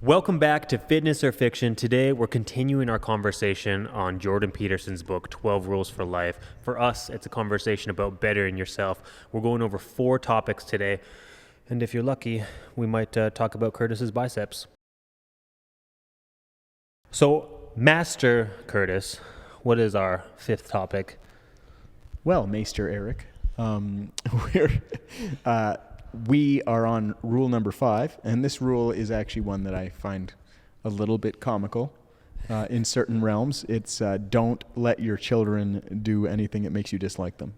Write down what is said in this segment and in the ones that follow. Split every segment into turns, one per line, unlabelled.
Welcome back to Fitness or Fiction. Today, we're continuing our conversation on Jordan Peterson's book, 12 Rules for Life. For us, it's a conversation about bettering yourself. We're going over 4 topics today, and if you're lucky, we might talk about Curtis's biceps. So, Master Curtis, what is our 5th topic?
Well, Maester Eric, we are on rule number 5, and this rule is actually one that I find a little bit comical in certain realms. It's don't let your children do anything that makes you dislike them.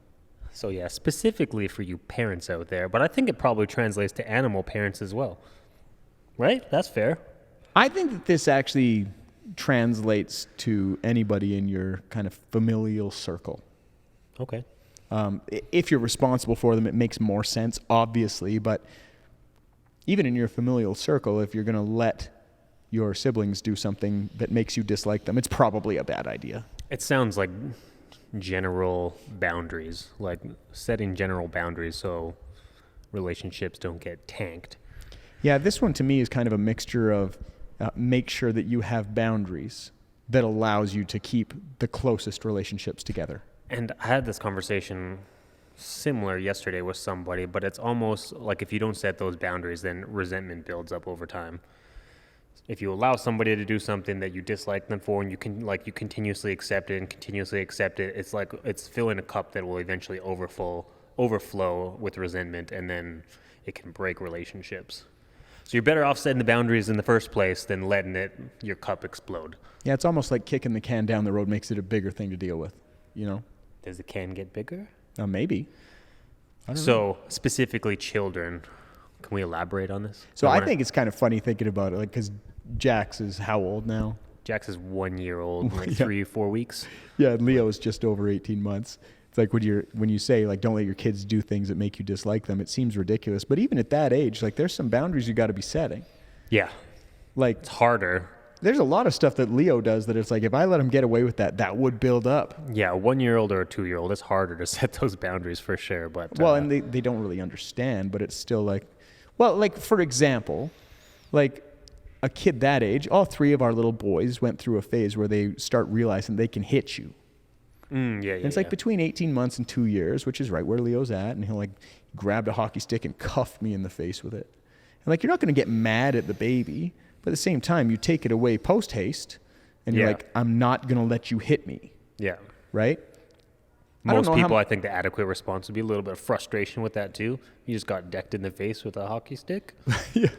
So yeah, specifically for you parents out there, but I think it probably translates to animal parents as well. Right? That's fair.
I think that this actually translates to anybody in your kind of familial circle.
Okay.
If you're responsible for them, it makes more sense, obviously, but even in your familial circle, if you're going to let your siblings do something that makes you dislike them, it's probably a bad idea.
It sounds like general boundaries, like setting general boundaries so relationships don't get tanked.
Yeah, this one to me is kind of a mixture of make sure that you have boundaries that allows you to keep the closest relationships together.
And I had this conversation similar yesterday with somebody, but it's almost like if you don't set those boundaries, then resentment builds up over time. If you allow somebody to do something that you dislike them for, and you continuously accept it, it's like it's filling a cup that will eventually overflow with resentment, and then it can break relationships. So you're better off setting the boundaries in the first place than letting your cup explode.
Yeah, it's almost like kicking the can down the road makes it a bigger thing to deal with, you know?
Does the can get bigger?
Maybe. I don't know.
So specifically children, can we elaborate on this?
So I think it's kind of funny thinking about it, like, because Jax is how old now?
Jax is 1 year old, like
Yeah.
3-4 weeks.
Yeah, and Leo is just over 18 months. It's like when you say, like, don't let your kids do things that make you dislike them, it seems ridiculous. But even at that age, like, there's some boundaries you got to be setting.
Yeah.
Like,
It's harder.
there's a lot of stuff that Leo does that it's like, if I let him get away with that, that would build up.
Yeah, a 1-year-old or a 2-year-old, it's harder to set those boundaries for sure. But
Well, and they don't really understand, but it's still like, well, like, for example, like, a kid that age, all 3 of our little boys went through a phase where they start realizing they can hit you.
yeah.
And it's like between 18 months and 2 years, which is right where Leo's at, and he'll like grab a hockey stick and cuff me in the face with it. And like, you're not going to get mad at the baby, but at the same time, you take it away post haste, and you're like, I'm not going to let you hit me.
Yeah.
Right?
Most people, I think the adequate response would be a little bit of frustration with that too. You just got decked in the face with a hockey stick.
Yeah.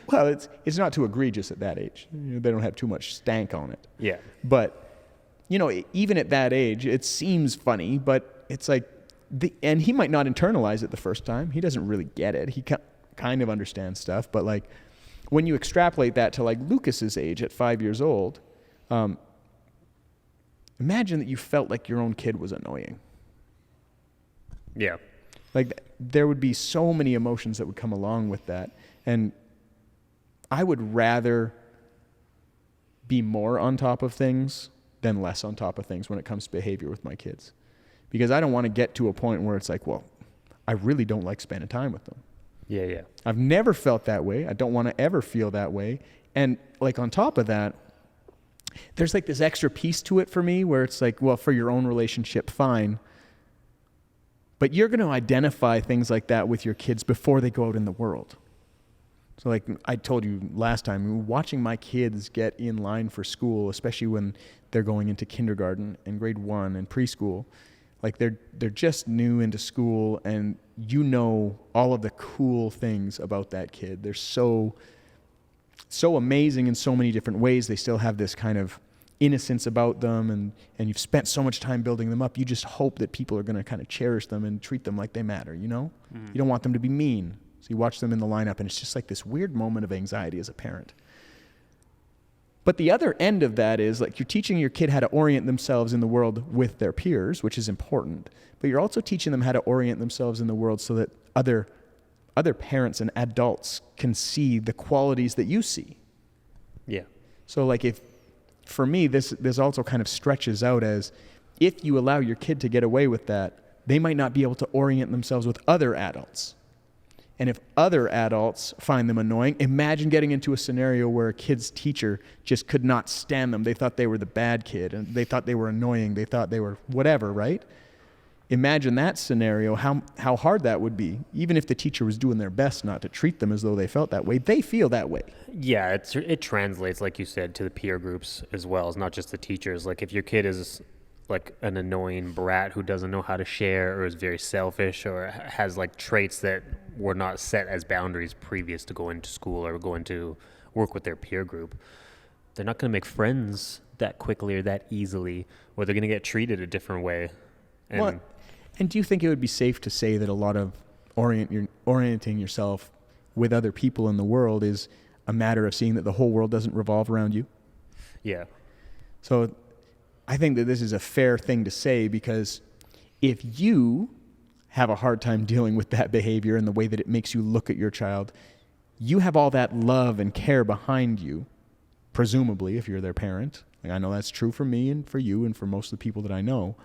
Well, it's not too egregious at that age. You know, they don't have too much stank on it.
Yeah.
But, you know, even at that age, it seems funny, but it's like, and he might not internalize it the first time. He doesn't really get it. He kind of understands stuff. But like, when you extrapolate that to like Lucas's age at 5 years old, imagine that you felt like your own kid was annoying.
Yeah.
Like, there would be so many emotions that would come along with that. And I would rather be more on top of things than less on top of things when it comes to behavior with my kids. Because I don't want to get to a point where it's like, well, I really don't like spending time with them.
Yeah.
I've never felt that way. I don't want to ever feel that way. And like, on top of that, there's like this extra piece to it for me where it's like, well, for your own relationship, fine. But you're going to identify things like that with your kids before they go out in the world. So like I told you last time, watching my kids get in line for school, especially when they're going into kindergarten and grade 1 and preschool, like they're just new into school, and you know all of the cool things about that kid. They're so amazing in so many different ways. They still have this kind of innocence about them, and you've spent so much time building them up. You just hope that people are going to kind of cherish them and treat them like they matter, you know? You don't want them to be mean. So you watch them in the lineup, and it's just like this weird moment of anxiety as a parent. But the other end of that is like, you're teaching your kid how to orient themselves in the world with their peers, which is important. But you're also teaching them how to orient themselves in the world so that other parents and adults can see the qualities that you see.
Yeah.
So like, for me, this also kind of stretches out as, if you allow your kid to get away with that, they might not be able to orient themselves with other adults. And if other adults find them annoying, imagine getting into a scenario where a kid's teacher just could not stand them. They thought they were the bad kid, and they thought they were annoying. They thought they were whatever, right? Imagine that scenario, how hard that would be. Even if the teacher was doing their best not to treat them as though they felt that way, they feel that way.
Yeah, it translates, like you said, to the peer groups as well. It's not just the teachers. Like if your kid is like an annoying brat who doesn't know how to share or is very selfish or has like traits that were not set as boundaries previous to going to school or going to work with their peer group, they're not going to make friends that quickly or that easily, or they're going to get treated a different way.
And do you think it would be safe to say that a lot of orienting yourself with other people in the world is a matter of seeing that the whole world doesn't revolve around you?
Yeah.
So I think that this is a fair thing to say, because if you have a hard time dealing with that behavior and the way that it makes you look at your child, you have all that love and care behind you, presumably, if you're their parent. Like, I know that's true for me and for you and for most of the people that I know.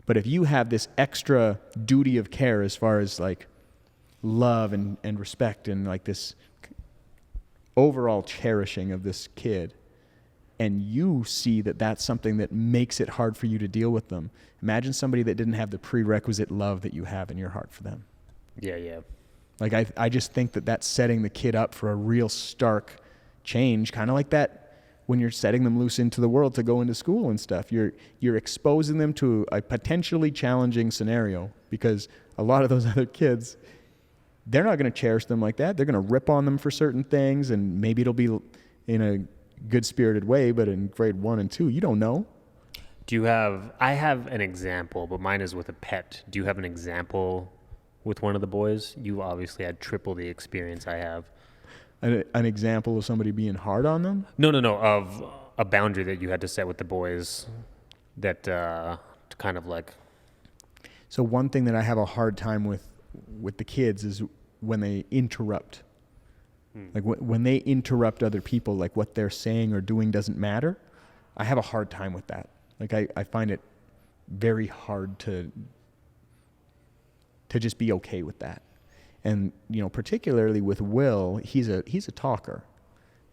But if you have this extra duty of care as far as like love and respect and like this overall cherishing of this kid, and you see that that's something that makes it hard for you to deal with them, imagine somebody that didn't have the prerequisite love that you have in your heart for them.
Yeah.
Like I just think that that's setting the kid up for a real stark change, kind of like that when you're setting them loose into the world to go into school and stuff. You're exposing them to a potentially challenging scenario, because a lot of those other kids, they're not going to cherish them like that. They're going to rip on them for certain things, and maybe it'll be in a good-spirited way, but in grade 1 and 2, you don't know.
I have an example, but mine is with a pet. Do you have an example with one of the boys? You obviously had triple the experience I have.
An example of somebody being hard on them?
No, of a boundary that you had to set with the boys that kind of like...
So one thing that I have a hard time with the kids is when they interrupt. Like when they interrupt other people, like what they're saying or doing doesn't matter. I have a hard time with that. Like I find it very hard to just be okay with that. And, you know, particularly with Will, he's a talker,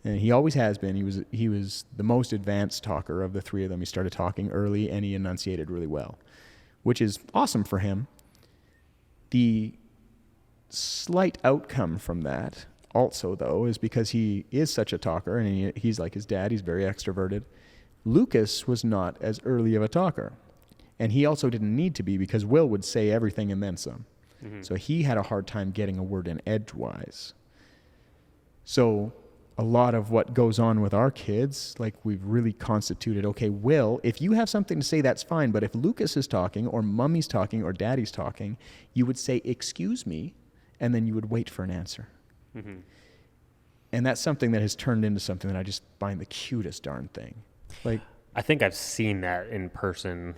and he always has been. He was the most advanced talker of the three of them. He started talking early, and he enunciated really well, which is awesome for him. The slight outcome from that also, though, is because he is such a talker, and he's like his dad. He's very extroverted. Lucas was not as early of a talker, and he also didn't need to be, because Will would say everything and then some. So he had a hard time getting a word in edgewise. So a lot of what goes on with our kids, like we've really constituted, okay, Will, if you have something to say, that's fine. But if Lucas is talking or mommy's talking or daddy's talking, you would say, excuse me, and then you would wait for an answer. Mm-hmm. And that's something that has turned into something that I just find the cutest darn thing. Like,
I think I've seen that in person,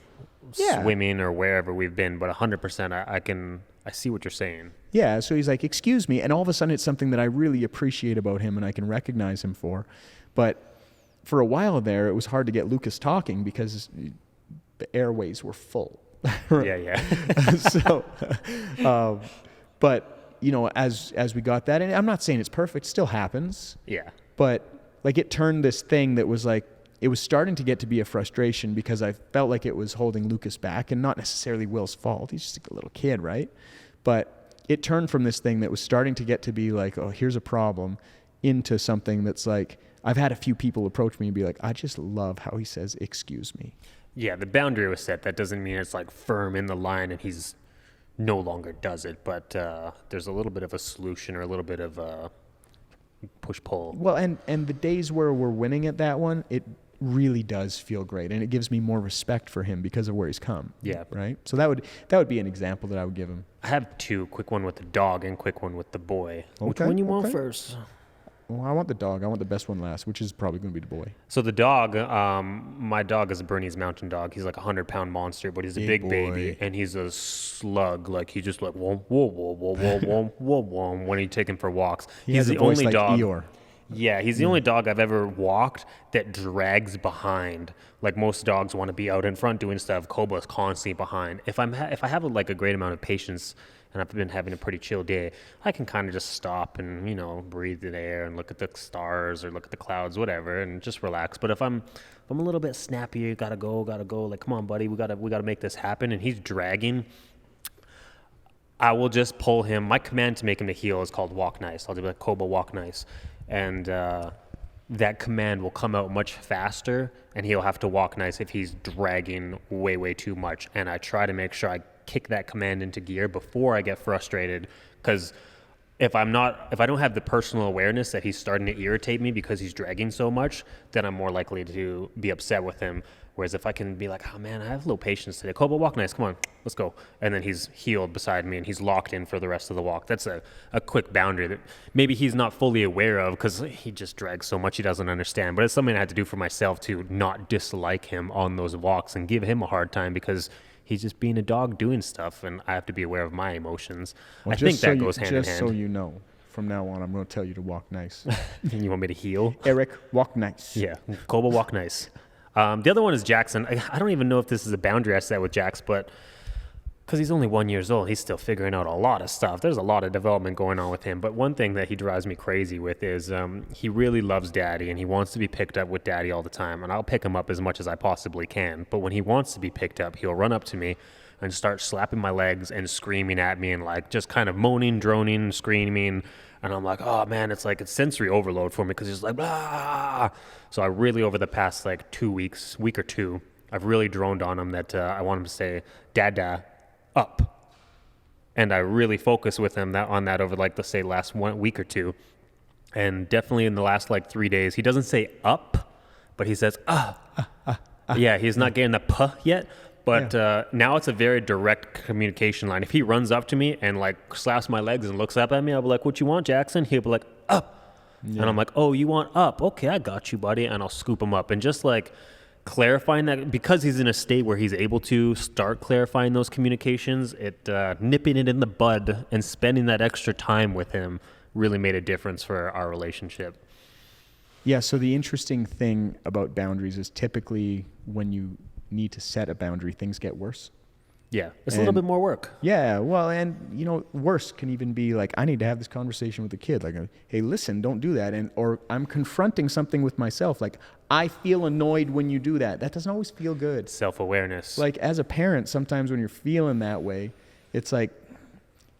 swimming or wherever we've been, but 100% I see what you're saying. Yeah,
so he's like, excuse me, and all of a sudden it's something that I really appreciate about him and I can recognize him for. But for a while there, it was hard to get Lucas talking because the airways were full.
Yeah.
So, but, you know, as we got that, and I'm not saying it's perfect, still happens.
Yeah.
But, like, it turned this thing that was like, it was starting to get to be a frustration because I felt like it was holding Lucas back, and not necessarily Will's fault. He's just a little kid, right? But it turned from this thing that was starting to get to be like, oh, here's a problem, into something that's like, I've had a few people approach me and be like, I just love how he says, excuse me.
Yeah, the boundary was set. That doesn't mean it's like firm in the line and he's no longer does it, but there's a little bit of a solution or a little bit of a push-pull.
Well, and the days where we're winning at that one, it really does feel great, and it gives me more respect for him because of where he's come.
Yeah.
Right? So that would be an example that I would give him.
I have two, quick one with the dog and quick one with the boy.
Okay,
which one you want first?
Well, I want the dog. I want the best one last, which is probably going to be the boy.
So the dog, my dog is a Bernese Mountain Dog. He's like a 100-pound monster, but he's a big baby, and he's a slug. Like, he's just like, whoa, whoa, whoa, whoa, whoa, whoa, whoa, whoa, when you take him for walks.
He's the only dog. Eeyore.
Yeah, he's the only dog I've ever walked that drags behind. Like, most dogs want to be out in front doing stuff. Cobra's constantly behind. If I have like a great amount of patience and I've been having a pretty chill day, I can kind of just stop and, breathe in the air and look at the stars or look at the clouds, whatever, and just relax. But if I'm a little bit snappy, gotta go, like, come on, buddy, we gotta make this happen, and he's dragging, I will just pull him. My command to make him to heel is called walk nice. I'll do like, Koba, walk nice. And that command will come out much faster, and he'll have to walk nice if he's dragging way, way too much. And I try to make sure I kick that command into gear before I get frustrated, because if I don't have the personal awareness that he's starting to irritate me because he's dragging so much, then I'm more likely to be upset with him. Whereas if I can be like, oh man, I have low patience today. Koba, walk nice, come on, let's go. And then he's heeled beside me and he's locked in for the rest of the walk. That's a quick boundary that maybe he's not fully aware of because he just drags so much he doesn't understand. But it's something I had to do for myself to not dislike him on those walks and give him a hard time because he's just being a dog doing stuff, and I have to be aware of my emotions. Well, I think that goes hand in hand.
Just so you know, from now on, I'm going to tell you to walk nice.
You want me to heel?
Eric, walk nice.
Yeah, Koba, walk nice. The other one is Jackson. I don't even know if this is a boundary I set with Jax, but because he's only 1 year old, he's still figuring out a lot of stuff. There's a lot of development going on with him. But one thing that he drives me crazy with is he really loves daddy, and he wants to be picked up with daddy all the time. And I'll pick him up as much as I possibly can. But when he wants to be picked up, he'll run up to me and start slapping my legs and screaming at me and like just kind of moaning, droning, screaming. And I'm like, oh man, it's sensory overload for me because he's like, blah. So I really, over the past like week or two, I've really droned on him that I want him to say, Dada, up. And I really focus with him on that over like, let's say, last 1 week or two. And definitely in the last like 3 days, he doesn't say up, but he says, Yeah, he's not getting the puh yet. But now it's a very direct communication line. If he runs up to me and like slaps my legs and looks up at me, I'll be like, what you want, Jackson? He'll be like, up. Yeah. And I'm like, oh, you want up? Okay, I got you, buddy. And I'll scoop him up. And just like clarifying that, because he's in a state where he's able to start clarifying those communications, nipping it in the bud and spending that extra time with him really made a difference for our relationship.
Yeah, so the interesting thing about boundaries is typically when you need to set a boundary, things get worse.
Yeah, it's a little bit more work.
Yeah, well, and worse can even be like, I need to have this conversation with the kid. Like, hey, listen, don't do that. Or I'm confronting something with myself. Like, I feel annoyed when you do that. That doesn't always feel good.
Self-awareness.
Like, as a parent, sometimes when you're feeling that way, it's like,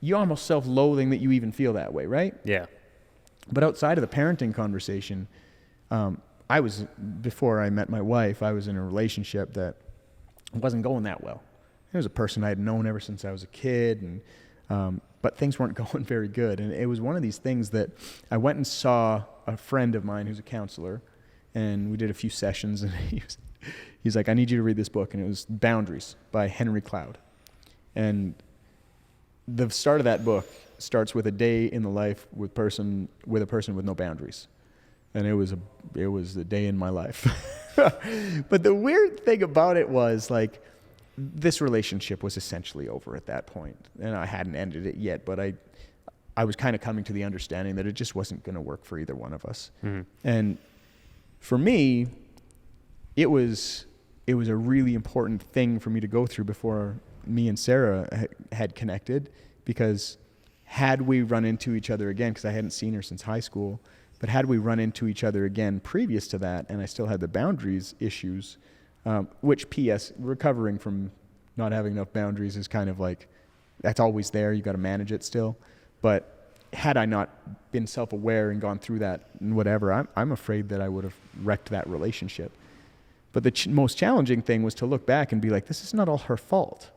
you're almost self-loathing that you even feel that way, right?
Yeah.
But outside of the parenting conversation, before I met my wife, I was in a relationship that wasn't going that well. It was a person I had known ever since I was a kid, but things weren't going very good. And it was one of these things that I went and saw a friend of mine who's a counselor, and we did a few sessions, and he's like, I need you to read this book. And it was Boundaries by Henry Cloud. And the start of that book starts with a day in the life with a person with no boundaries. And it was the day in my life. But the weird thing about it was, like, this relationship was essentially over at that point. And I hadn't ended it yet, but I was kind of coming to the understanding that it just wasn't going to work for either one of us. Mm-hmm. And for me, it was a really important thing for me to go through before me and Sarah had connected, because had we run into each other again, because I hadn't seen her since high school, but had we run into each other again previous to that, and I still had the boundaries issues, which P.S., recovering from not having enough boundaries is kind of like, that's always there. You got to manage it still. But had I not been self-aware and gone through that and whatever, I'm afraid that I would have wrecked that relationship. But the most challenging thing was to look back and be like, this is not all her fault.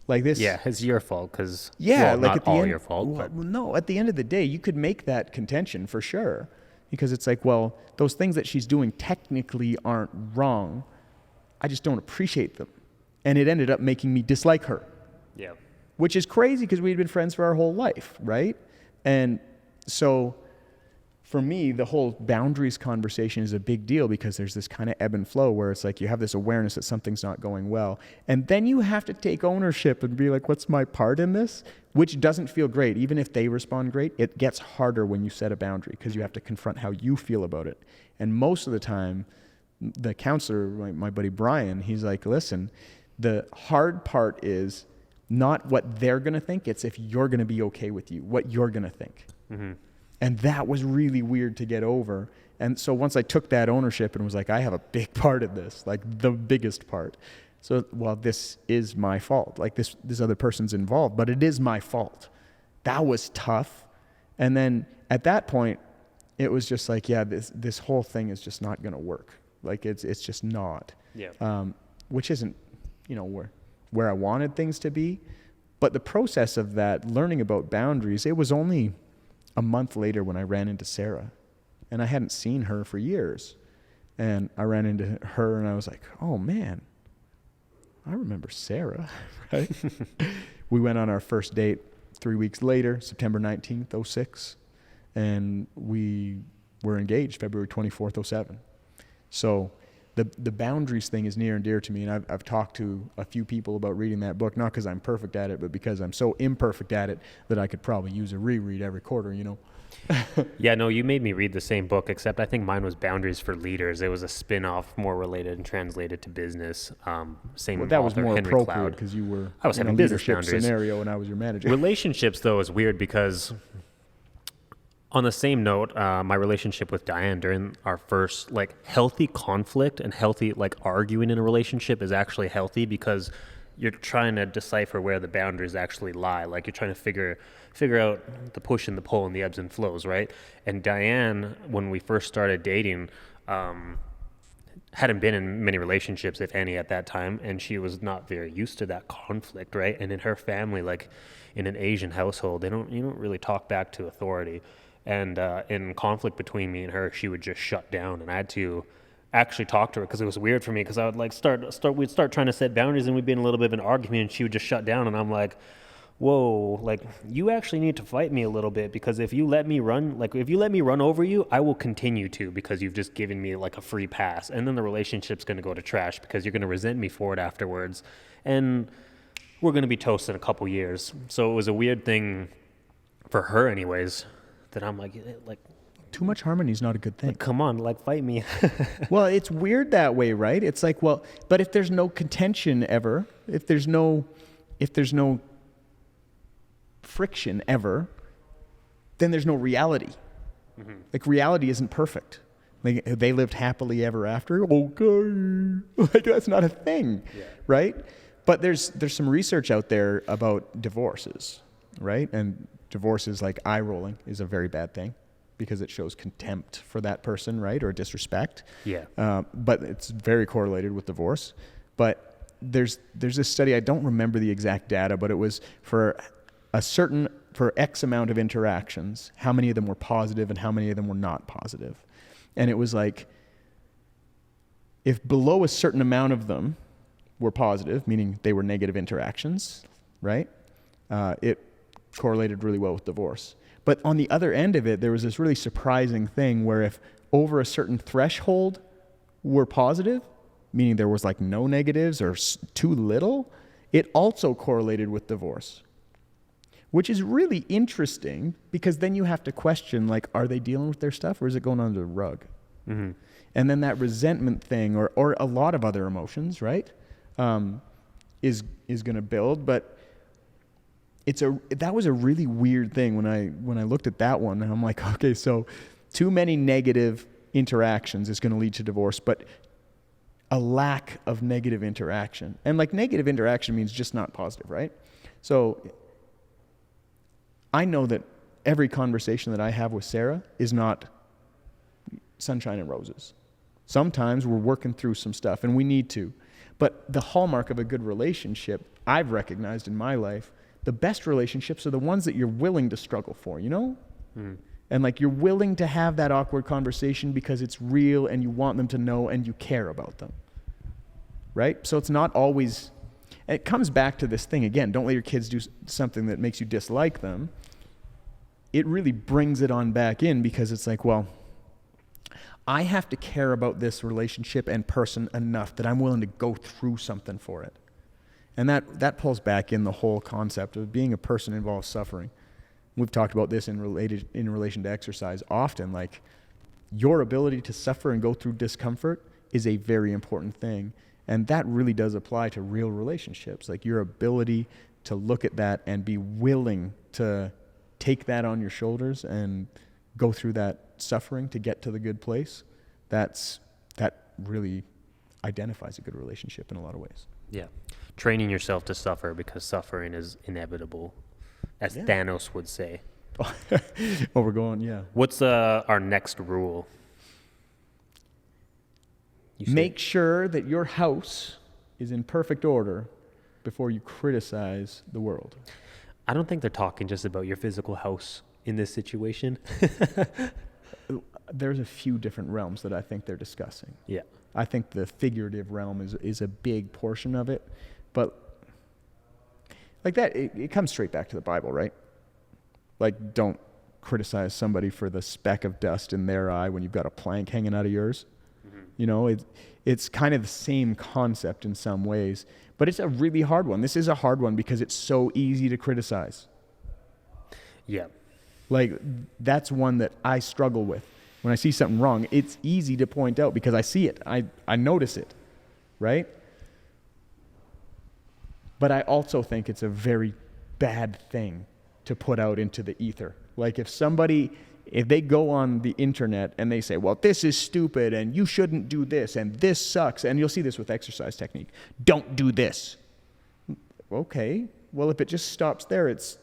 Like this.
Yeah, it's your fault because
like
not
at the
all
end,
your fault. But
no, at the end of the day, you could make that contention for sure, because it's like, well, those things that she's doing technically aren't wrong. I just don't appreciate them, and it ended up making me dislike her.
Yeah,
which is crazy because we'd been friends for our whole life, right? And so, for me, the whole boundaries conversation is a big deal, because there's this kind of ebb and flow where it's like you have this awareness that something's not going well. And then you have to take ownership and be like, what's my part in this? Which doesn't feel great. Even if they respond great, it gets harder when you set a boundary, because you have to confront how you feel about it. And most of the time, the counselor, my buddy Brian, he's like, listen, the hard part is not what they're going to think. It's if you're going to be okay with you, what you're going to think.
Mm-hmm.
And that was really weird to get over. And so once I took that ownership and was like, I have a big part in this, like the biggest part. So, well, this is my fault. Like this other person's involved, but it is my fault. That was tough. And then at that point, it was just like, yeah, this whole thing is just not going to work. Like it's just not.
Yeah.
Which isn't, where I wanted things to be. But the process of that, learning about boundaries, it was only a month later when I ran into Sarah. And I hadn't seen her for years. And I ran into her and I was like, oh man, I remember Sarah, right? We went on our first date 3 weeks later, September 19th, 2006. And we were engaged February 24th, 2007. So the boundaries thing is near and dear to me. And I've talked to a few people about reading that book, not because I'm perfect at it, but because I'm so imperfect at it that I could probably use a reread every quarter,
Yeah, no, you made me read the same book, except I think mine was Boundaries for Leaders. It was a spin-off, more related and translated to business. Same
Well, that
author,
was more
Henry
appropriate
Cloud.
because you were
I was
in
having
a
business
leadership
boundaries.
scenario and I was your manager.
Relationships, though, is weird because on the same note, my relationship with Diane during our first healthy conflict and healthy arguing in a relationship is actually healthy because you're trying to decipher where the boundaries actually lie. Like you're trying to figure out the push and the pull and the ebbs and flows, right? And Diane, when we first started dating, hadn't been in many relationships, if any, at that time, and she was not very used to that conflict, right? And in her family, in an Asian household, you don't really talk back to authority. And in conflict between me and her, she would just shut down, and I had to actually talk to her because it was weird for me because I would we'd start trying to set boundaries and we'd be in a little bit of an argument and she would just shut down, and I'm like, whoa, you actually need to fight me a little bit because if you let me run over you, I will continue to because you've just given me a free pass, and then the relationship's going to go to trash because you're going to resent me for it afterwards, and we're going to be toast in a couple years. So it was a weird thing for her anyways that I'm like
Too much harmony is not a good thing.
come on, fight me.
Well, it's weird that way, right? It's like, well, but if there's no contention ever, if there's no friction ever, then there's no reality. Mm-hmm. Reality isn't perfect. They lived happily ever after. Okay. That's not a thing, yeah. Right? But there's some research out there about divorces, right? And divorces eye rolling is a very bad thing, because it shows contempt for that person, right, or disrespect. Yeah. But it's very correlated with divorce. But there's this study, I don't remember the exact data, but it was for X amount of interactions, how many of them were positive and how many of them were not positive. And it was if below a certain amount of them were positive, meaning they were negative interactions, right, it correlated really well with divorce. But on the other end of it, there was this really surprising thing where if over a certain threshold were positive, meaning there was no negatives or too little, it also correlated with divorce, which is really interesting because then you have to question, are they dealing with their stuff or is it going under the rug? Mm-hmm. And then that resentment thing or a lot of other emotions, right, is going to build. But that was a really weird thing when I looked at that one, and I'm like, okay, so too many negative interactions is going to lead to divorce, but a lack of negative interaction. And negative interaction means just not positive, right? So I know that every conversation that I have with Sarah is not sunshine and roses. Sometimes we're working through some stuff and we need to. But the hallmark of a good relationship, I've recognized in my life, the best relationships are the ones that you're willing to struggle for, Mm. And you're willing to have that awkward conversation because it's real and you want them to know and you care about them, right? So it's not always, it comes back to this thing again, don't let your kids do something that makes you dislike them. It really brings it on back in because it's well, I have to care about this relationship and person enough that I'm willing to go through something for it. And that pulls back in the whole concept of being a person involves suffering. We've talked about this in relation to exercise often. Your ability to suffer and go through discomfort is a very important thing. And that really does apply to real relationships. Your ability to look at that and be willing to take that on your shoulders and go through that suffering to get to the good place, that really identifies a good relationship in a lot of ways.
Yeah. Training yourself to suffer because suffering is inevitable, as Thanos would say.
We're going, yeah.
What's our next rule?
Make sure that your house is in perfect order before you criticize the world.
I don't think they're talking just about your physical house in this situation.
There's a few different realms that I think they're discussing.
Yeah.
I think the figurative realm is a big portion of it, but like that, it comes straight back to the Bible, right? Like, don't criticize somebody for the speck of dust in their eye when you've got a plank hanging out of yours. Mm-hmm. You know, it's kind of the same concept in some ways, but it's a really hard one. This is a hard one because it's so easy to criticize.
Yeah.
Like, that's one that I struggle with. When I see something wrong, it's easy to point out because I see it. I notice it, right? But I also think it's a very bad thing to put out into the ether. Like, if they go on the internet and they say, well, this is stupid and you shouldn't do this and this sucks, and you'll see this with exercise technique. Don't do this. Okay, well, if it just stops there, it's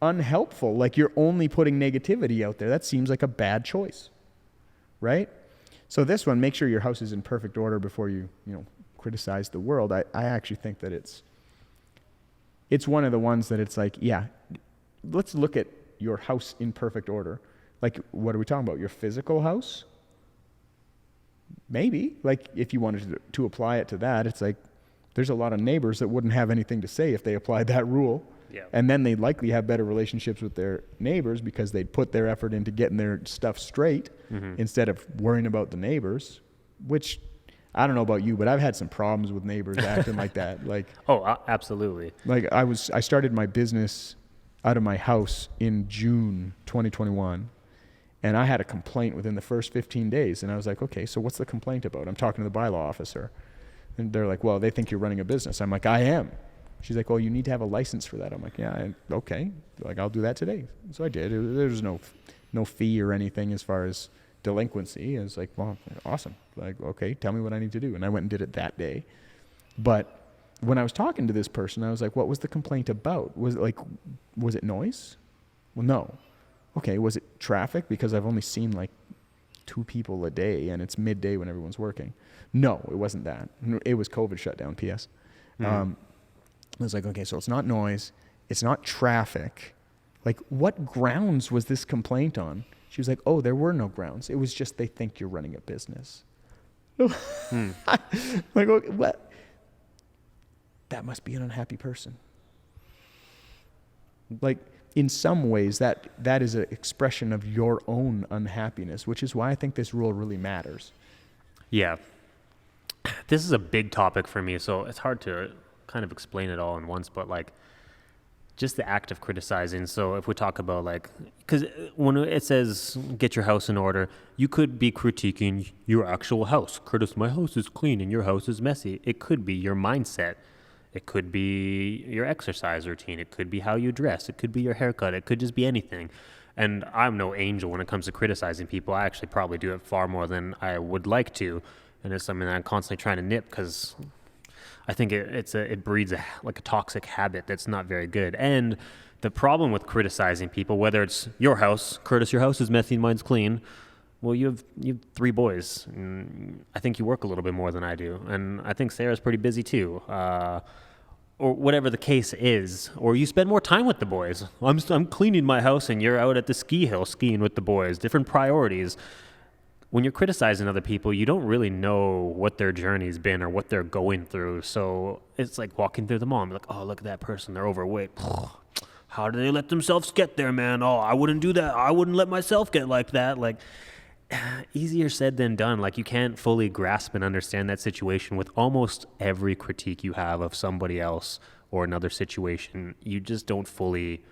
unhelpful. Like, you're only putting negativity out there. That seems like a bad choice, right? So this one, make sure your house is in perfect order before you criticize the world. I actually think that it's one of the ones that it's like, yeah, let's look at your house in perfect order. Like, what are we talking about? Your physical house? Maybe. Like, if you wanted to apply it to that, it's like there's a lot of neighbors that wouldn't have anything to say if they applied that rule.
Yeah.
And then they'd likely have better relationships with their neighbors because they'd put their effort into getting their stuff straight instead of worrying about the neighbors, which I don't know about you, but I've had some problems with neighbors acting like that. Like,
absolutely.
Like, I started my business out of my house in June 2021, and I had a complaint within the first 15 days. And I was like, okay, so what's the complaint about? I'm talking to the bylaw officer. And they're like, well, they think you're running a business. I'm like, I am. She's like, well, you need to have a license for that. I'm like, yeah, okay. Like, I'll do that today. So I did. There's no fee or anything as far as delinquency. I was like, well, awesome. Like, okay, tell me what I need to do. And I went and did it that day. But when I was talking to this person, I was like, what was the complaint about? Was it noise? Well, no. Okay, was it traffic? Because I've only seen like 2 people a day and it's midday when everyone's working. No, it wasn't that. It was COVID shutdown, P.S. I was like, okay, so it's not noise. It's not traffic. Like, what grounds was this complaint on? She was like, oh, there were no grounds. It was just they think you're running a business. Like, okay, what? That must be an unhappy person. Like, in some ways, that is an expression of your own unhappiness, which is why I think this rule really matters.
Yeah. This is a big topic for me, so it's hard to kind of explain it all in once, but like, just the act of criticizing. So if we talk about like, because when it says get your house in order, you could be critiquing your actual house. Curtis, my house is clean and your house is messy. It could be your mindset. It could be your exercise routine. It could be how you dress. It could be your haircut. It could just be anything. And I'm no angel when it comes to criticizing people. I actually probably do it far more than I would like to. And it's something that I'm constantly trying to nip because I think it breeds a toxic habit that's not very good. And the problem with criticizing people, whether it's your house, Curtis, your house is messy and mine's clean. Well, you have 3 boys. And I think you work a little bit more than I do. And I think Sarah's pretty busy too. Or whatever the case is. Or you spend more time with the boys. I'm cleaning my house and you're out at the ski hill skiing with the boys. Different priorities. When you're criticizing other people, you don't really know what their journey's been or what they're going through. So it's like walking through the mall and be like, oh, look at that person. They're overweight. How do they let themselves get there, man? Oh, I wouldn't do that. I wouldn't let myself get like that. Like, easier said than done. Like, you can't fully grasp and understand that situation with almost every critique you have of somebody else or another situation. You just don't fully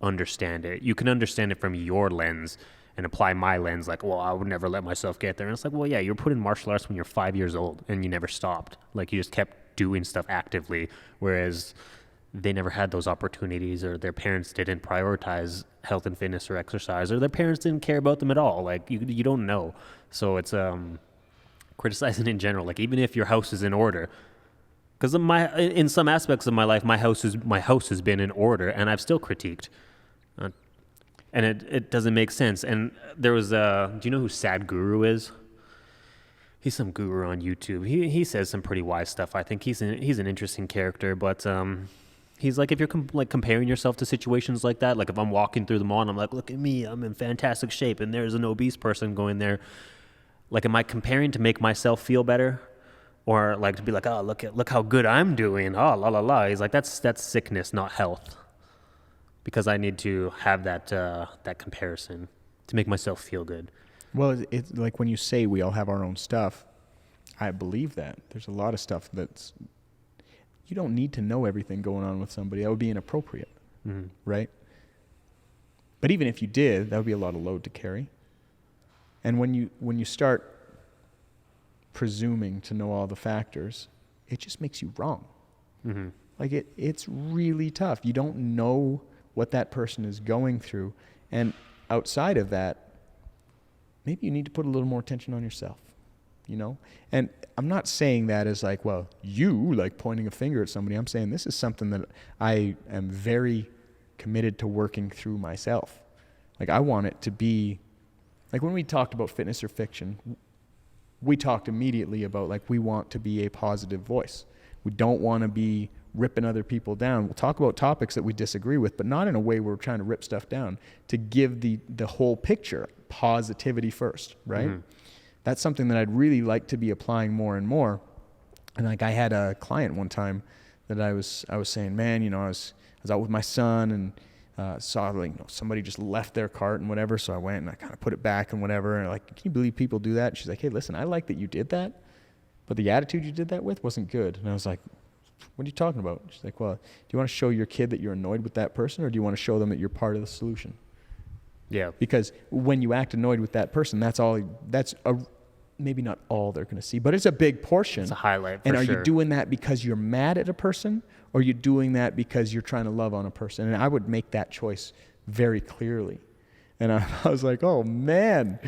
understand it. You can understand it from your lens and apply my lens, like, well, I would never let myself get there. And it's like, well, yeah, you were put in martial arts when you're 5 years old and you never stopped. Like, you just kept doing stuff actively. Whereas they never had those opportunities, or their parents didn't prioritize health and fitness or exercise, or their parents didn't care about them at all. Like you don't know. So it's criticizing in general. Like even if your house is in order, because in some aspects of my life, my house has been in order, and I've still critiqued, and it doesn't make sense. And there was do you know who Sad Guru is? He's some guru on YouTube. He says some pretty wise stuff. I think he's an interesting character, but he's like, if you're comparing yourself to situations like that, like if I'm walking through the mall and I'm like, look at me, I'm in fantastic shape, and there's an obese person going there, like, am I comparing to make myself feel better, or like to be like, oh, look how good I'm doing, oh la la la? He's like, that's sickness, not health, because I need to have that comparison to make myself feel good.
Well, it's like when you say we all have our own stuff, I believe that. There's a lot of stuff that's, you don't need to know everything going on with somebody. That would be inappropriate, right? But even if you did, that would be a lot of load to carry. And when you start presuming to know all the factors, it just makes you wrong. Mm-hmm. Like it's really tough. You don't know what that person is going through. And outside of that, maybe you need to put a little more attention on yourself, you know? And I'm not saying that as like, well, you like pointing a finger at somebody. I'm saying this is something that I am very committed to working through myself. Like I want it to be, like when we talked about fitness or fiction, we talked immediately about like we want to be a positive voice. We don't want to be ripping other people down. We'll talk about topics that we disagree with, but not in a way where we're trying to rip stuff down, to give the whole picture, positivity first, right? Mm-hmm. That's something that I'd really like to be applying more and more. And like I had a client one time that I was saying, man, you know, I was out with my son and saw like, you know, somebody just left their cart and whatever. So I went and I kind of put it back and whatever. And like, can you believe people do that? And she's like, hey, listen, I like that you did that, but the attitude you did that with wasn't good. And I was like, what are you talking about? She's like, well, do you want to show your kid that you're annoyed with that person, or do you want to show them that you're part of the solution?
Yeah.
Because when you act annoyed with that person, maybe not all they're going to see, but it's a big portion.
It's a highlight,
and are you doing that because you're mad at a person, or are you doing that because you're trying to love on a person? And I would make that choice very clearly. And I was like, oh man,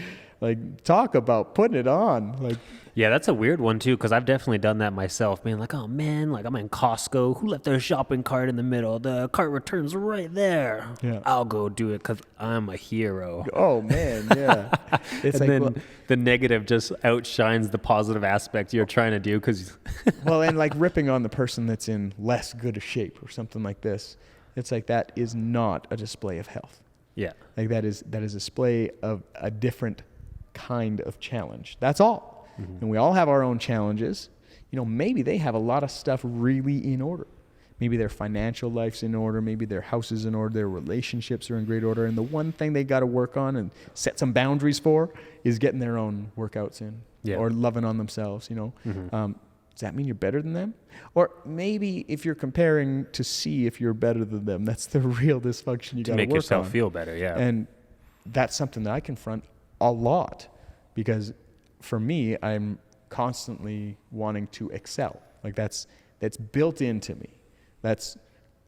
like talk about putting it on. Like,
yeah, that's a weird one too, because I've definitely done that myself, being like, oh man, like I'm in Costco, who left their shopping cart in the middle? The cart returns right there. Yeah. I'll go do it because I'm a hero.
Oh man, yeah.
It's and like, then the negative just outshines the positive aspect you're trying to do, because
well, and like ripping on the person that's in less good a shape or something like this, it's like that is not a display of health.
Yeah.
Like that is a display of a different kind of challenge. That's all. Mm-hmm. And we all have our own challenges. You know, maybe they have a lot of stuff really in order. Maybe their financial life's in order. Maybe their house is in order. Their relationships are in great order. And the one thing they got to work on and set some boundaries for is getting their own workouts in, or loving on themselves, you know. Mm-hmm. Does that mean you're better than them? Or maybe if you're comparing to see if you're better than them, that's the real dysfunction you got to work on.
To make yourself feel better, yeah.
And that's something that I confront a lot, because for me, I'm constantly wanting to excel. Like that's built into me. That's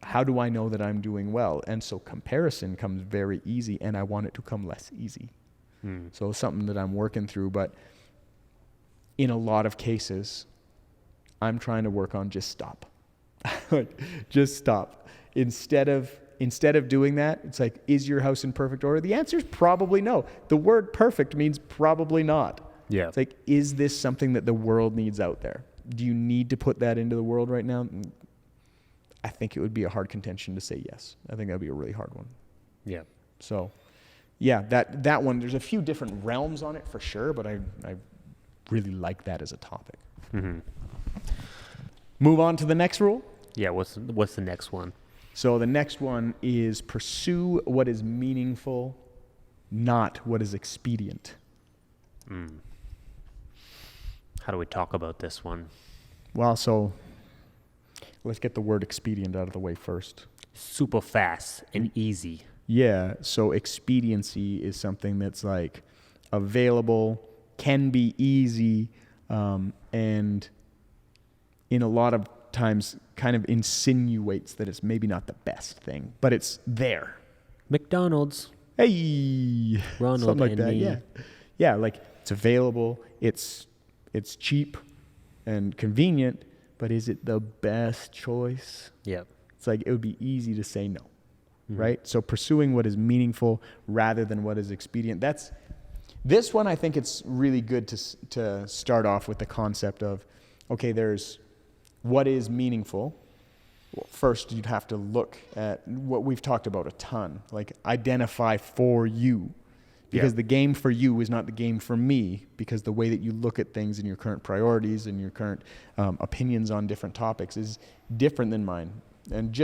how do I know that I'm doing well? And so comparison comes very easy, and I want it to come less easy. So it's something that I'm working through, but in a lot of cases, I'm trying to work on just stop. Like, just stop. Instead of doing that, it's like, is your house in perfect order? The answer is probably no. The word perfect means probably not.
Yeah.
It's like, is this something that the world needs out there? Do you need to put that into the world right now? I think it would be a hard contention to say yes. I think that would be a really hard one.
Yeah.
So, yeah, that one, there's a few different realms on it for sure, but I really like that as a topic. Mm-hmm. Move on to the next rule?
Yeah, what's the next one?
So the next one is pursue what is meaningful, not what is expedient.
How do we talk about this one?
Well, so let's get the word expedient out of the way first.
Super fast and easy.
Yeah, so expediency is something that's like available, can be easy, and in a lot of times kind of insinuates that it's maybe not the best thing, but it's there.
McDonald's.
Hey,
Ronald
something like
and
that.
me.
Yeah. Like it's available. It's cheap and convenient, but is it the best choice?
Yep.
It's like it would be easy to say no, right? So pursuing what is meaningful rather than what is expedient. This one. I think it's really good to start off with the concept of, okay, there's what is meaningful. Well, first, you'd have to look at what we've talked about a ton, like identify for you. Because the game for you is not the game for me, because the way that you look at things and your current priorities and your current opinions on different topics is different than mine. And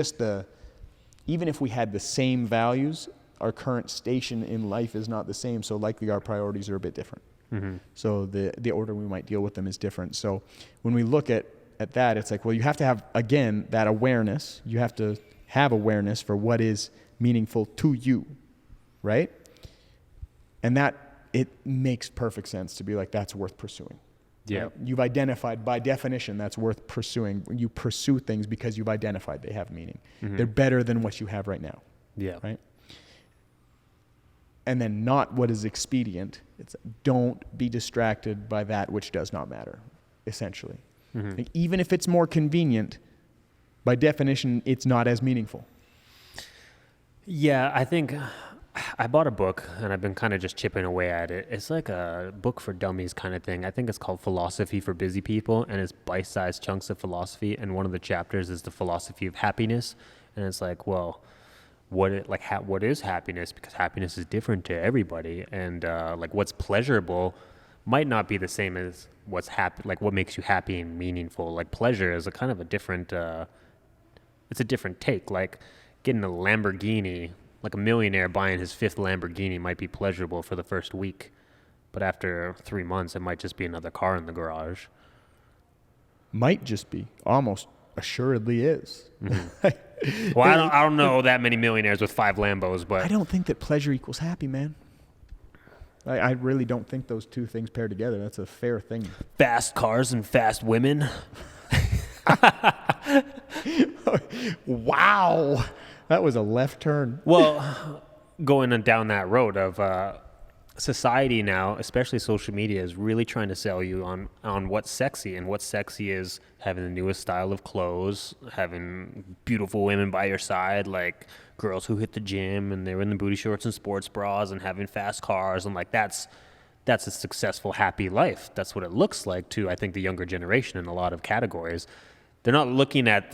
even if we had the same values, our current station in life is not the same, so likely our priorities are a bit different. So the order we might deal with them is different. So when we look at that, it's like, well, you have to have, again, that awareness. You have to have awareness for what is meaningful to you, right? And that, it makes perfect sense to be like, that's worth pursuing.
Yeah.
Right? You've identified, by definition, that's worth pursuing. You pursue things because you've identified they have meaning. They're better than what you have right now.
Yeah.
Right? And then not what is expedient. It's don't be distracted by that which does not matter, essentially. Like, even if it's more convenient, by definition, it's not as meaningful.
Yeah, I think I bought a book and I've been kind of just chipping away at it. It's like a book for dummies kind of thing. I think it's called Philosophy for Busy People, and it's bite-sized chunks of philosophy. And one of the chapters is the philosophy of happiness. And it's like, well, what is happiness? Because happiness is different to everybody. And like what's pleasurable might not be the same as what's happy, like what makes you happy and meaningful. Like pleasure is a kind of a different, it's a different take. Like getting a Lamborghini, like a millionaire buying his 5th Lamborghini might be pleasurable for the first week, but after 3 months, it might just be another car in the garage.
Might just be. Almost assuredly is.
Well, I don't know that many millionaires with 5 Lambos, but
I don't think that pleasure equals happy, man. I really don't think those two things pair together. That's a fair thing.
Fast cars and fast women.
Wow. That was a left turn.
Well, going down that road of society now, especially social media, is really trying to sell you on what's sexy. And what's sexy is having the newest style of clothes, having beautiful women by your side, like girls who hit the gym and they're in the booty shorts and sports bras and having fast cars. And like that's a successful, happy life. That's what it looks like to, I think, the younger generation in a lot of categories. They're not looking at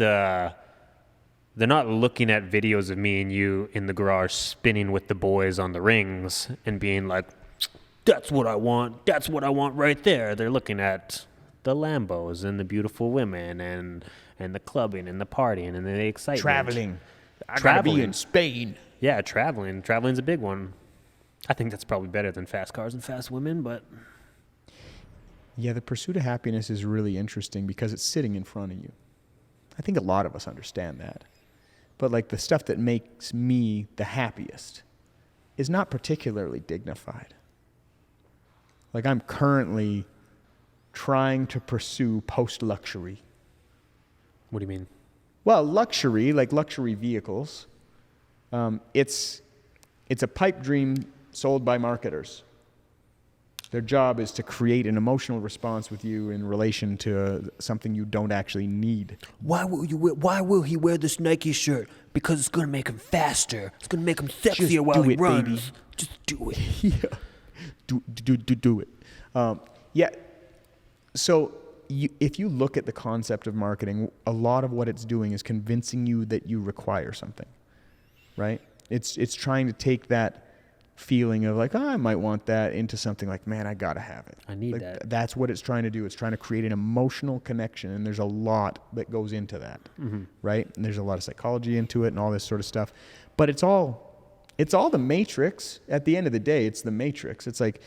videos of me and you in the garage spinning with the boys on the rings and being like, that's what I want. That's what I want right there. They're looking at the Lambos and the beautiful women and the clubbing and the partying and the excitement.
Traveling. I gotta be in Spain.
Yeah, traveling. Traveling's a big one. I think that's probably better than fast cars and fast women, but...
Yeah, the pursuit of happiness is really interesting because it's sitting in front of you. I think a lot of us understand that. But like the stuff that makes me the happiest is not particularly dignified. Like I'm currently trying to pursue post-luxury.
What do you mean?
Well, luxury, like luxury vehicles, it's a pipe dream sold by marketers. Their job is to create an emotional response with you in relation to something you don't actually need.
Why will he wear this Nike shirt? Because it's going to make him faster. It's going to make him sexier while he runs. Baby. Just do it.
Yeah. Do it. Yeah. So if you look at the concept of marketing, a lot of what it's doing is convincing you that you require something, right? It's trying to take that feeling of like, oh, I might want that into something like, man, I gotta have it.
I need that.
That's what it's trying to do. It's trying to create an emotional connection, and there's a lot that goes into that, right? And there's a lot of psychology into it and all this sort of stuff. But it's all the Matrix. At the end of the day, it's the Matrix. It's like,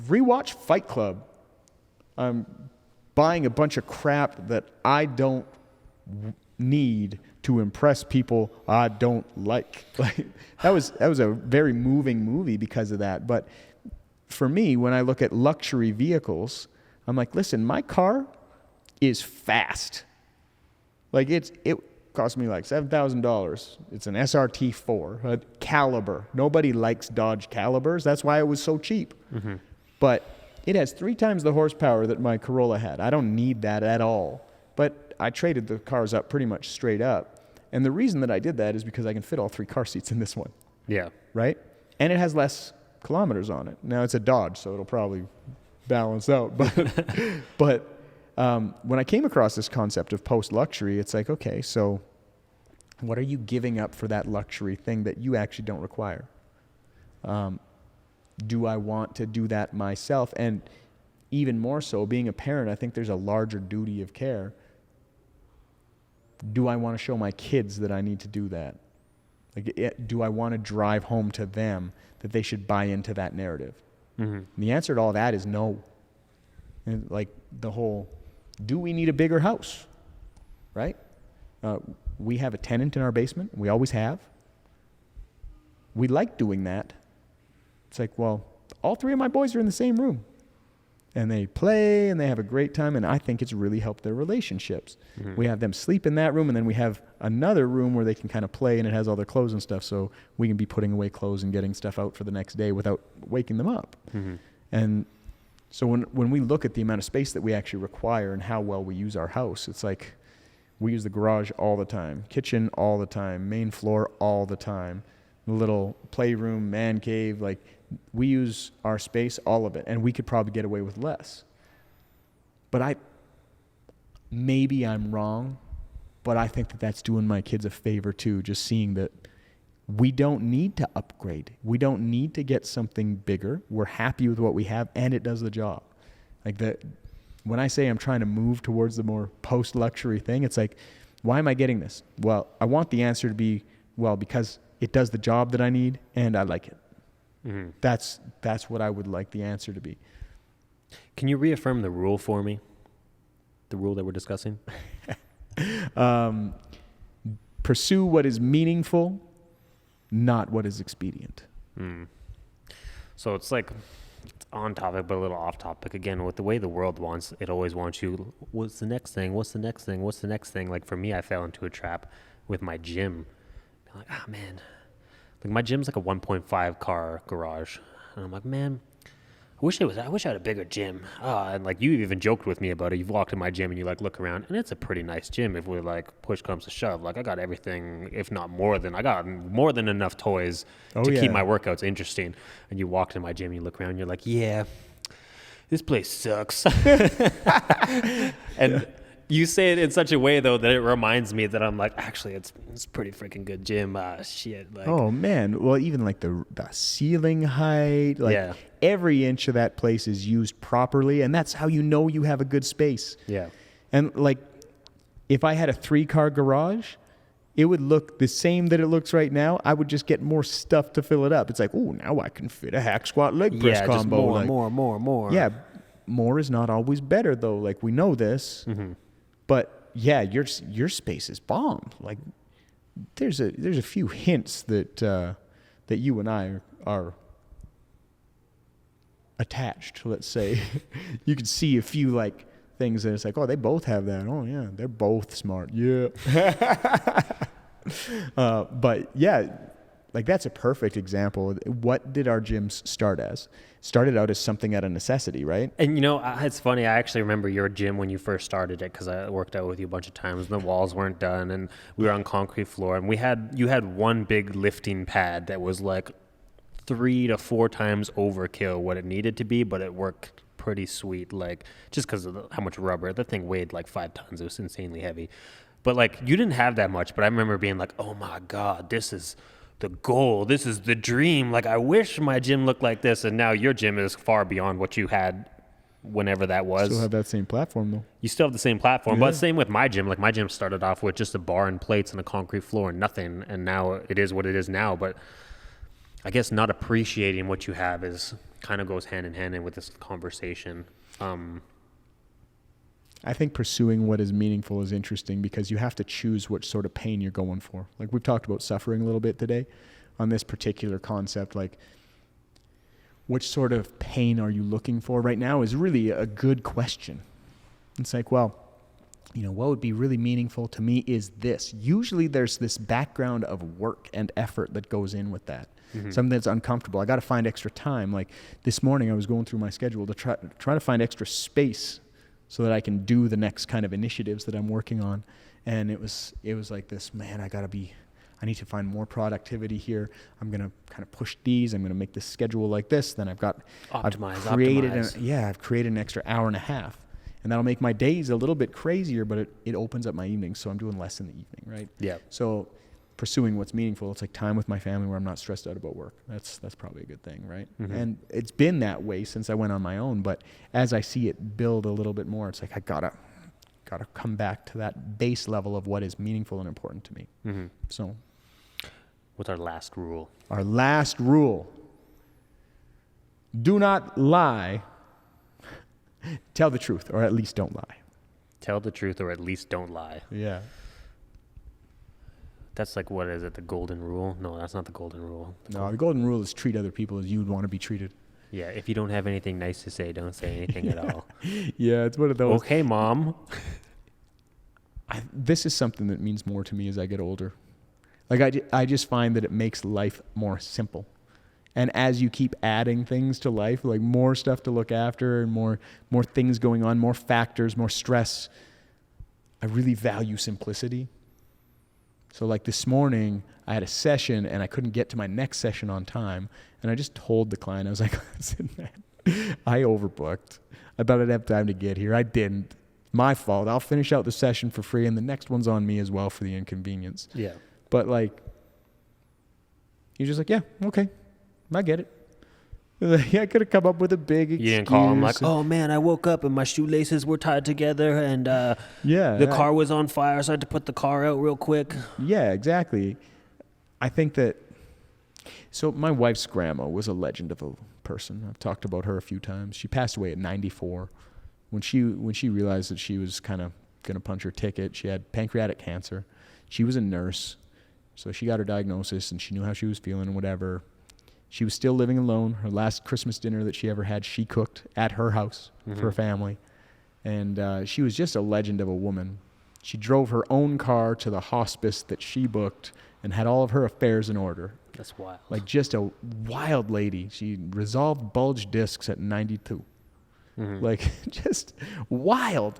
rewatch Fight Club. I'm buying a bunch of crap that I don't need to impress people I don't like. That was a very moving movie because of that. But for me, when I look at luxury vehicles, I'm like, listen, my car is fast. Like it cost me like $7,000. It's an SRT4, a Caliber. Nobody likes Dodge Calibers. That's why it was so cheap.
Mm-hmm.
But it has 3 times the horsepower that my Corolla had. I don't need that at all. But I traded the cars up pretty much straight up. And the reason that I did that is because I can fit all 3 car seats in this one.
Yeah.
Right? And it has less kilometers on it. Now it's a Dodge, so it'll probably balance out. But when I came across this concept of post-luxury, it's like, okay, so what are you giving up for that luxury thing that you actually don't require? Do I want to do that myself? And even more so, being a parent, I think there's a larger duty of care. Do I want to show my kids that I need to do that? Like, do I want to drive home to them that they should buy into that narrative?
Mm-hmm.
And the answer to all that is no. And like the whole, do we need a bigger house? Right? We have a tenant in our basement. We always have. We like doing that. It's like, well, all 3 of my boys are in the same room. And they play and they have a great time, and I think it's really helped their relationships. Mm-hmm. We have them sleep in that room, and then we have another room where they can kind of play, and it has all their clothes and stuff, so we can be putting away clothes and getting stuff out for the next day without waking them up. Mm-hmm. And so when we look at the amount of space that we actually require and how well we use our house, it's like we use the garage all the time, kitchen all the time, main floor all the time, the little playroom, man cave, like we use our space, all of it, and we could probably get away with less. But maybe I'm wrong, but I think that that's doing my kids a favor too, just seeing that we don't need to upgrade. We don't need to get something bigger. We're happy with what we have, and it does the job. Like when I say I'm trying to move towards the more post-luxury thing, it's like, why am I getting this? Well, I want the answer to be, well, because it does the job that I need, and I like it. Mm-hmm. That's what I would like the answer to be.
Can you reaffirm the rule for me? The rule that we're discussing?
Pursue what is meaningful, not what is expedient.
Mm. So it's like it's on topic, but a little off topic. Again, with the way the world wants, it always wants you, what's the next thing? What's the next thing? What's the next thing? Like for me, I fell into a trap with my gym. I'm like, man. Like my gym's like a 1.5 car garage. And I'm like, man, I wish I had a bigger gym. And like you even joked with me about it. You've walked in my gym and you like look around and it's a pretty nice gym if we like push comes to shove. Like I got everything, if not more than, I got more than enough toys to keep my workouts interesting. And you walked in my gym and you look around and you're like, yeah, this place sucks. And you say it in such a way, though, that it reminds me that I'm like, actually, it's pretty freaking good gym. Shit. Like,
oh, man. Well, even like the ceiling height, like every inch of that place is used properly. And that's how you know you have a good space. Yeah. And like, if I had a 3-car garage, it would look the same that it looks right now. I would just get more stuff to fill it up. It's like, oh, now I can fit a hack squat leg press combo.
Just more.
Yeah. More is not always better, though. Like, we know this. Mm-hmm. But yeah, your space is bomb. Like there's a few hints that you and I are attached. Let's say you can see a few like things that it's like, oh, they both have that. Oh yeah, they're both smart. Yeah. But yeah, like that's a perfect example. What did our gyms start as? Started out as something out of necessity, right?
And you know, it's funny. I actually remember your gym when you first started it because I worked out with you a bunch of times. And the walls weren't done, and we were on concrete floor. And you had one big lifting pad that was like 3 to 4 times overkill what it needed to be, but it worked pretty sweet. Like just because of how much rubber, the thing weighed like 5 tons. It was insanely heavy. But like you didn't have that much. But I remember being like, oh my god, this is the goal. This is the dream. Like I wish my gym looked like this. And now your gym is far beyond what you had whenever that was.
Still have that same platform though.
You still have the same platform, but same with my gym. Like my gym started off with just a bar and plates and a concrete floor and nothing. And now it is what it is now. But I guess not appreciating what you have is kind of goes hand in hand with this conversation.
I think pursuing what is meaningful is interesting because you have to choose what sort of pain you're going for. Like we've talked about suffering a little bit today on this particular concept. Like which sort of pain are you looking for right now is really a good question. It's like, well, what would be really meaningful to me is this. Usually there's this background of work and effort that goes in with that. Something that's uncomfortable. I got to find extra time. Like this morning I was going through my schedule to try to find extra space so that I can do the next kind of initiatives that I'm working on. And it was like this, man, I need to find more productivity here. I'm going to kind of push these. I'm going to make this schedule like this. Then I've created an extra hour and a half. And that'll make my days a little bit crazier, but it opens up my evenings. So I'm doing less in the evening, right?
Yeah.
So pursuing what's meaningful, it's like time with my family where I'm not stressed out about work. That's probably a good thing, right? And it's been that way since I went on my own. But as I see it build a little bit more, it's like I gotta come back to that base level of what is meaningful and important to me. So
what's our last rule?
Our last rule: do not lie. Tell the truth, or at least don't lie.
Tell the truth, or at least don't lie.
Yeah.
That's like, what is it, the golden rule? No, that's not the golden rule.
The golden rule is treat other people as you would want to be treated.
Yeah, if you don't have anything nice to say, don't say anything at all.
Yeah, it's one of those.
Okay, Mom.
This is something that means more to me as I get older. Like I just find that it makes life more simple. And as you keep adding things to life, like more stuff to look after and more things going on, more factors, more stress, I really value simplicity. So like this morning, I had a session and I couldn't get to my next session on time. And I just told the client, I was like, listen, man, I overbooked. I thought I'd have time to get here. I didn't. My fault. I'll finish out the session for free and the next one's on me as well for the inconvenience.
Yeah.
But like, you're just like, yeah, okay, I get it. I could have come up with a big excuse.
You didn't call him like, oh man, I woke up and my shoelaces were tied together and the car was on fire, so I had to put the car out real quick.
Yeah, exactly. I think that, so my wife's grandma was a legend of a person. I've talked about her a few times. She passed away at 94. When she realized that she was kind of going to punch her ticket, she had pancreatic cancer. She was a nurse, so she got her diagnosis and she knew how she was feeling and whatever. She was still living alone. Her last Christmas dinner that she ever had, she cooked at her house for her family. And she was just a legend of a woman. She drove her own car to the hospice that she booked and had all of her affairs in order.
That's wild.
Like just a wild lady. She resolved bulge discs at 92. Like just wild.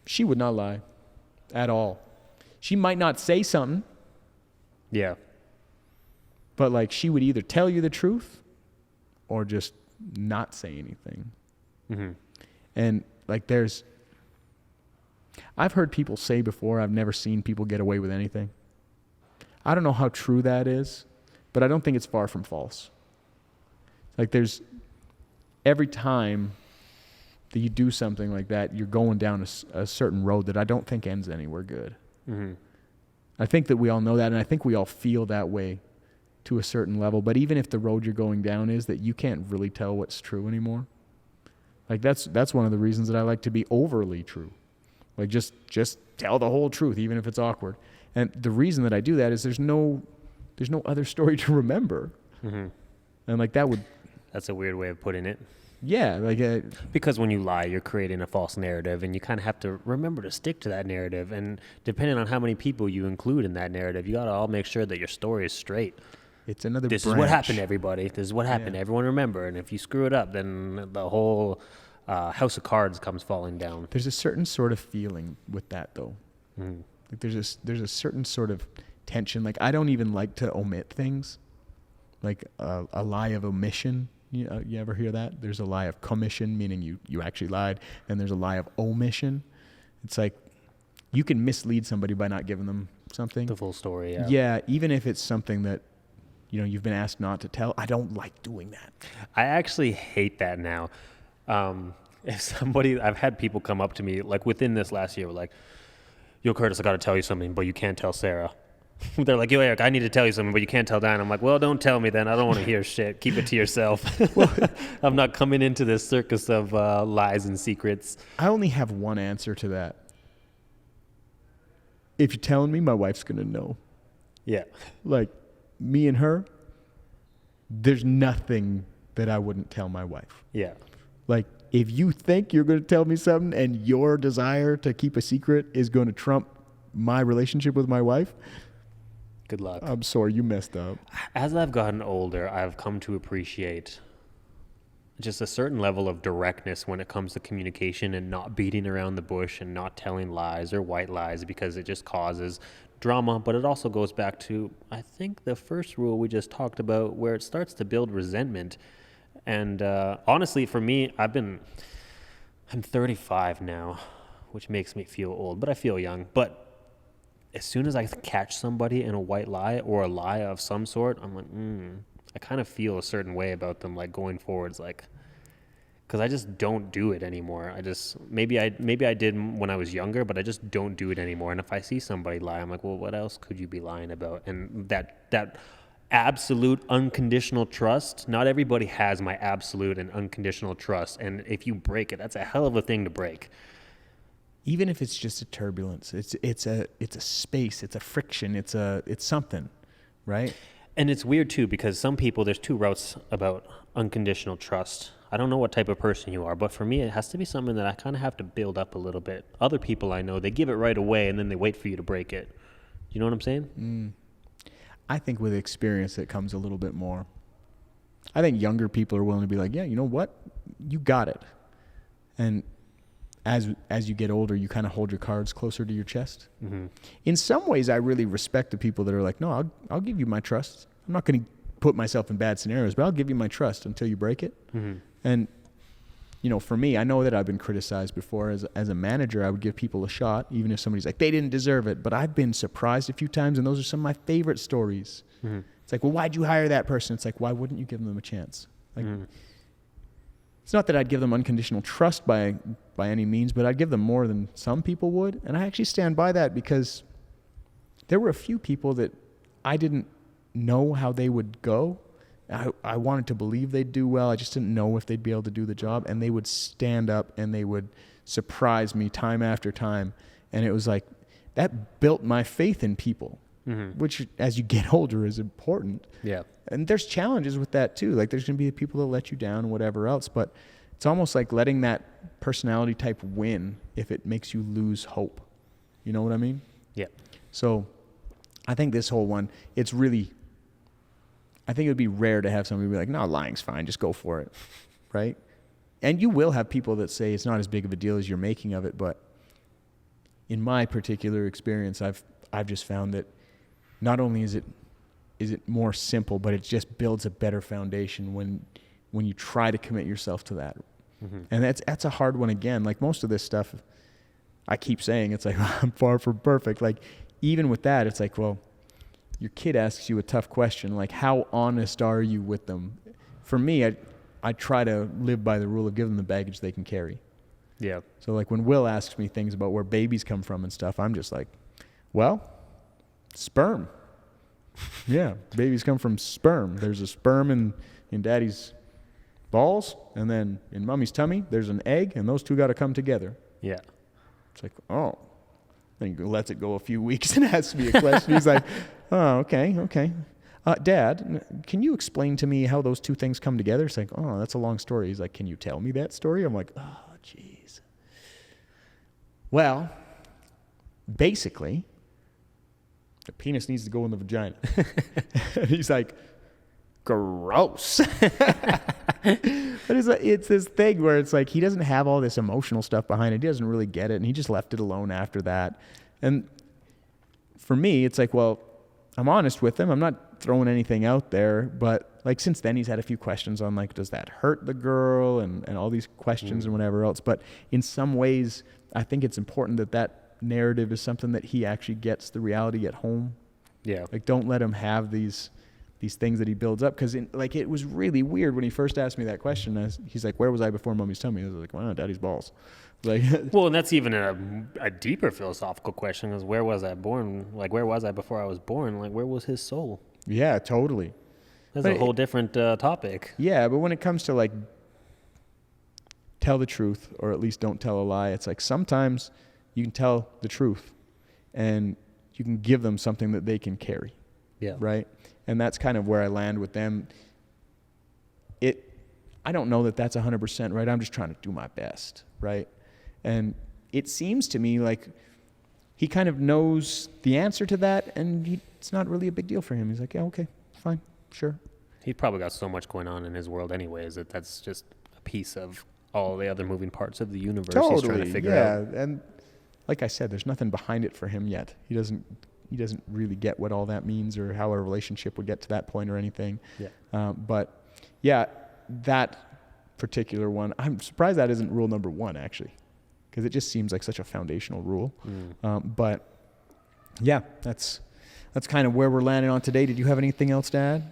She would not lie at all. She might not say something.
Yeah.
But like she would either tell you the truth or just not say anything. And like I've heard people say before, I've never seen people get away with anything. I don't know how true that is, but I don't think it's far from false. Like every time that you do something like that, you're going down a certain road that I don't think ends anywhere good. I think that we all know that, and I think we all feel that way to a certain level. But even if the road you're going down is that you can't really tell what's true anymore, like that's one of the reasons that I like to be overly true. Like just tell the whole truth, even if it's awkward. And the reason that I do that is there's no other story to remember. And like
that's a weird way of putting it.
Yeah, like
because when you lie, you're creating a false narrative, and you kind of have to remember to stick to that narrative. And depending on how many people you include in that narrative, you got to all make sure that your story is straight.
It's another
This
branch.
is what happened, everybody. This is what happened.
Yeah.
Everyone remember. And if you screw it up, then the whole house of cards comes falling down.
There's a certain sort of feeling with that, though. Like there's a certain sort of tension. Like I don't even like to omit things. Like a lie of omission. You ever hear that? There's a lie of commission, meaning you actually lied, and there's a lie of omission. It's like you can mislead somebody by not giving them something.
The full story, yeah.
Yeah, even if it's something that you've been asked not to tell. I don't like doing that.
I actually hate that now. I've had people come up to me, like within this last year, like, yo, Curtis, I got to tell you something, but you can't tell Sarah. They're like, yo, Eric, I need to tell you something, but you can't tell Dan. I'm like, well, don't tell me then. I don't want to hear shit. Keep it to yourself. I'm not coming into this circus of lies and secrets.
I only have one answer to that. If you're telling me, my wife's going to know.
Yeah.
Like, me and her, there's nothing that I wouldn't tell my wife.
Yeah.
Like, if you think you're going to tell me something and your desire to keep a secret is going to trump my relationship with my wife,
Good luck.
I'm sorry, you messed up.
As I've gotten older, I've come to appreciate just a certain level of directness when it comes to communication and not beating around the bush and not telling lies or white lies, because it just causes drama. But it also goes back to, I think, the first rule we just talked about, where it starts to build resentment. And honestly, for me, I'm 35 now, which makes me feel old, but I feel young. But as soon as I catch somebody in a white lie or a lie of some sort, I'm like, I kind of feel a certain way about them, like going forwards, like, because I just don't do it anymore. Maybe I did when I was younger, but I just don't do it anymore. And if I see somebody lie, I'm like, well, what else could you be lying about? And that absolute unconditional trust, not everybody has my absolute and unconditional trust. And if you break it, that's a hell of a thing to break.
Even if it's just a turbulence, it's a space, it's a friction, it's something, right?
And it's weird too, because some people, there's two routes about unconditional trust. I don't know what type of person you are, but for me, it has to be something that I kind of have to build up a little bit. Other people I know, they give it right away and then they wait for you to break it. You know what I'm saying?
I think with experience, it comes a little bit more. I think younger people are willing to be like, yeah, you know what? You got it. And as you get older, you kind of hold your cards closer to your chest. Mm-hmm. In some ways, I really respect the people that are like, no, I'll give you my trust. I'm not going to put myself in bad scenarios, but I'll give you my trust until you break it. Mm-hmm. And, you know, for me, I know that I've been criticized before. As a manager, I would give people a shot, even if somebody's like, they didn't deserve it. But I've been surprised a few times, and those are some of my favorite stories. Mm-hmm. It's like, well, why'd you hire that person? It's like, why wouldn't you give them a chance? Like, it's not that I'd give them unconditional trust by any means, but I'd give them more than some people would. And I actually stand by that, because there were a few people that I didn't know how they would go. I wanted to believe they'd do well. I just didn't know if they'd be able to do the job. And they would stand up and they would surprise me time after time. And it was like, that built my faith in people, which as you get older is important.
Yeah.
And there's challenges with that too. Like, there's going to be people that let you down and whatever else, but it's almost like letting that personality type win if it makes you lose hope. You know what I mean?
Yeah.
So I think this whole one, I think it would be rare to have somebody be like, no, lying's fine, just go for it, right? And you will have people that say it's not as big of a deal as you're making of it, but in my particular experience, I've just found that not only is it more simple, but it just builds a better foundation when you try to commit yourself to that. Mm-hmm. And that's a hard one again. Like, most of this stuff, I keep saying, it's like, I'm far from perfect. Like, even with that, it's like, well, your kid asks you a tough question, like, how honest are you with them? For me, I try to live by the rule of give them the baggage they can carry.
Yeah.
So, like, when Will asks me things about where babies come from and stuff, I'm just like, well, sperm. Yeah, babies come from sperm. There's a sperm in daddy's balls, and then in mommy's tummy, there's an egg, and those two got to come together.
Yeah.
It's like, oh. Then he lets it go a few weeks and asks me a question. He's like, oh, okay. Dad, can you explain to me how those two things come together? It's like, oh, that's a long story. He's like, can you tell me that story? I'm like, oh, jeez. Well, basically, the penis needs to go in the vagina. And he's like, gross. But it's this thing where it's like, he doesn't have all this emotional stuff behind it. He doesn't really get it, and he just left it alone after that. And for me, it's like, well, I'm honest with him. I'm not throwing anything out there, but like, since then he's had a few questions on like, does that hurt the girl, and all these questions and whatever else. But in some ways, I think it's important that narrative is something that he actually gets the reality at home.
Yeah.
Like, don't let him have these things that he builds up, because like, it was really weird when he first asked me that question. He's like, where was I before mommy's tummy? I was like, wow, daddy's balls. Like,
well, and that's even a deeper philosophical question, is where was I born? Like, where was I before I was born? Like, where was his soul?
Yeah, totally.
That's a whole different topic.
Yeah, but when it comes to like, tell the truth, or at least don't tell a lie, it's like, sometimes you can tell the truth and you can give them something that they can carry. Yeah. Right? And that's kind of where I land with them. I don't know that that's 100% right. I'm just trying to do my best, right? And it seems to me like he kind of knows the answer to that, and it's not really a big deal for him. He's like, yeah, okay, fine, sure.
He's probably got so much going on in his world anyways that's just a piece of all the other moving parts of the universe he's trying to figure out.
Yeah, and like I said, there's nothing behind it for him yet. He doesn't really get what all that means or how a relationship would get to that point or anything.
Yeah.
But yeah, that particular one, I'm surprised that isn't rule number 1 actually, because it just seems like such a foundational rule. But yeah, that's kind of where we're landing on today. Did you have anything else to add?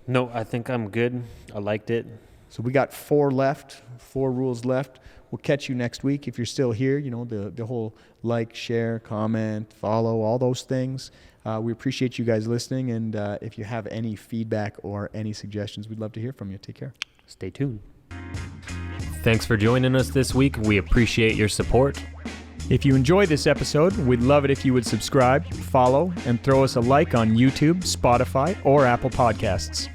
No, I think I'm good. I liked it.
So we got 4 rules left. We'll catch you next week. If you're still here, the whole like, share, comment, follow, all those things. We appreciate you guys listening. And if you have any feedback or any suggestions, we'd love to hear from you. Take care.
Stay tuned. Thanks for joining us this week. We appreciate your support.
If you enjoyed this episode, we'd love it if you would subscribe, follow, and throw us a like on YouTube, Spotify, or Apple Podcasts.